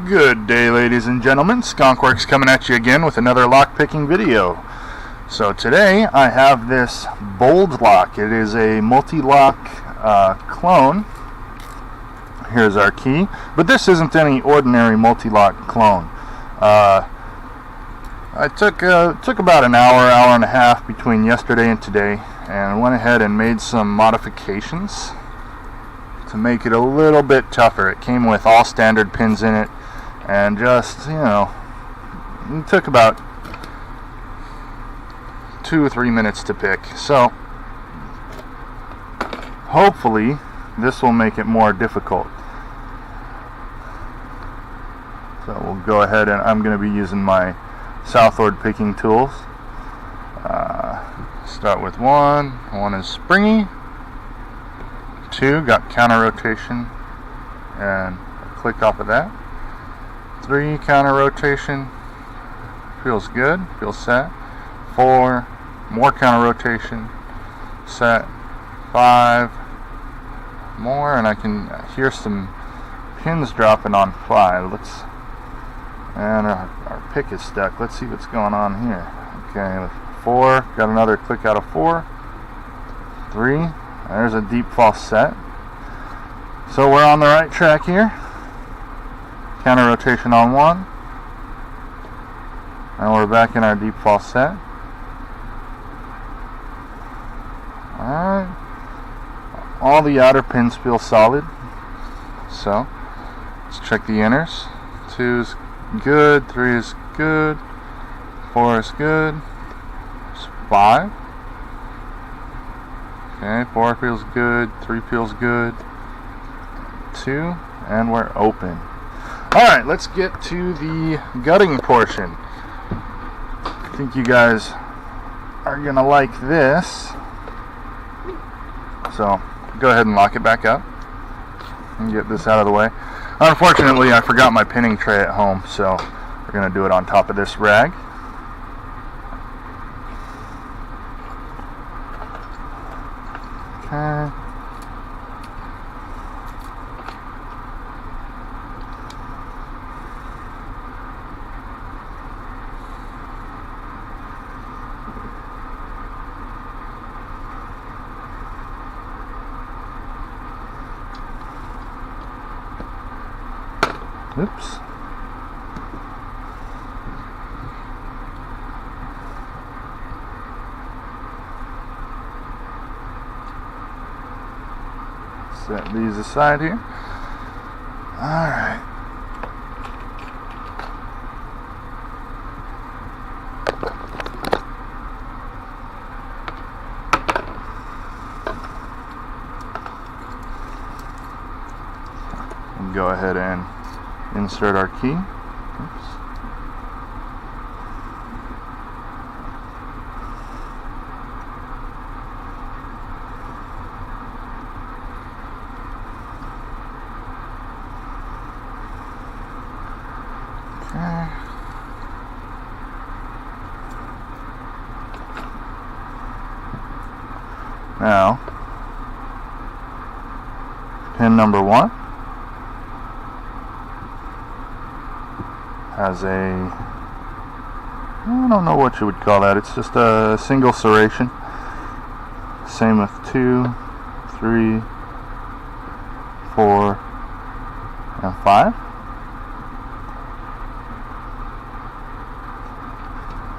Good day, ladies and gentlemen. Skunkworks coming at you again with another lock picking video. So today I have this bold lock. It is a Mul-T-Lock clone. Here's our key, but this isn't any ordinary Mul-T-Lock clone. I took about an hour and a half between yesterday and today, and went ahead and made some modifications to make it a little bit tougher. It came with all standard pins in it, and just, it took about 2 or 3 minutes to pick. So hopefully this will make it more difficult. So we'll go ahead, and I'm going to be using my southward picking tools. Start with one is springy, 2 got counter rotation and a click off of that, 3 counter rotation, feels good, feels set, 4 more counter rotation, set, 5 more, and I can hear some pins dropping on 5. And our pick is stuck. Let's see what's going on here. Okay, 4, got another click out of 4, 3, there's a deep false set. So we're on the right track here. Counter rotation on 1, and we're back in our deep false set. Alright, all the outer pins feel solid, so let's check the inners. 2 is good, 3 is good, 4 is good, 5. Okay, 4 feels good, 3 feels good, 2, and we're open. Alright, let's get to the gutting portion. I think you guys are gonna like this. So go ahead and lock it back up and get this out of the way. Unfortunately, I forgot my pinning tray at home, so we're going to do it on top of this rag. Okay. Oops. Set these aside here. Alright. We'll go ahead and insert our key. Oops. Okay. Now, pin number 1 has I don't know what you would call that. It's just a single serration. Same with 2, 3, 4, and 5.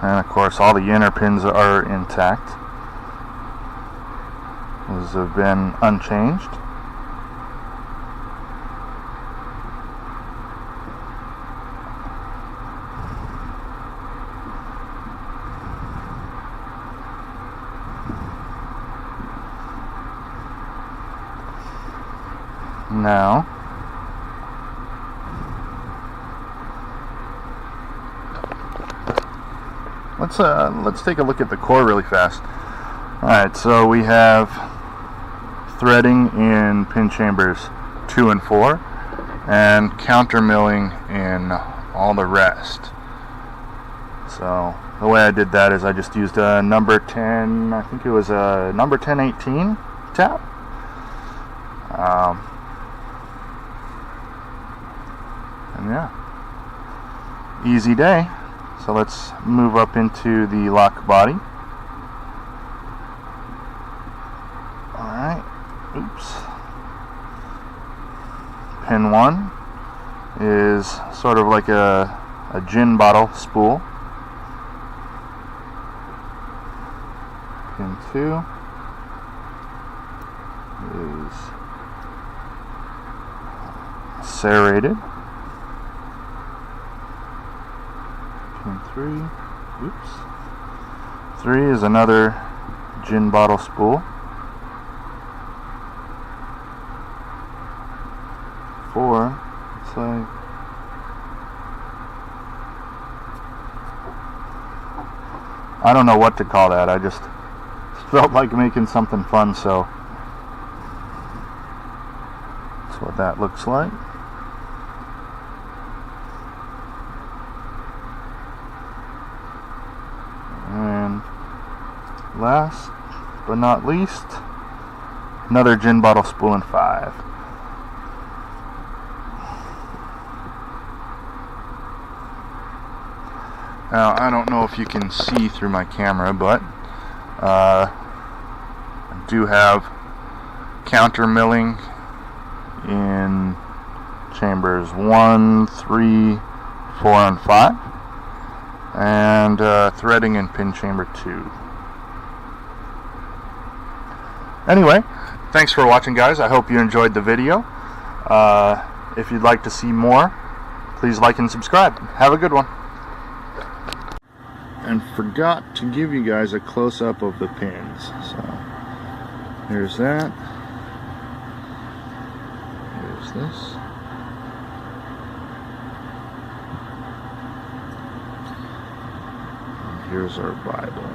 And of course all the inner pins are intact. Those have been unchanged. Now, let's take a look at the core really fast. Alright, so we have threading in pin chambers 2 and 4, and counter milling in all the rest. So the way I did that is I just used a number 10, I think it was a number 1018 tap. And yeah, Easy day. So let's move up into the lock body. Alright, oops. Pin 1 is sort of like a gin bottle spool. Pin 2 is serrated. Pin 3, oops. 3 is another gin bottle spool. 4, it's like I don't know what to call that. I just felt like making something fun, so that's what that looks like. And last but not least, another gin bottle spool in 5. Now, I don't know if you can see through my camera, but I do have counter milling in chambers 1, 3, 4, and 5, and threading in pin chamber 2. Anyway, thanks for watching, guys. I hope you enjoyed the video. If you'd like to see more, please like and subscribe. Have a good one. And forgot to give you guys a close-up of the pins. So here's that. Here's this. And here's our Bible.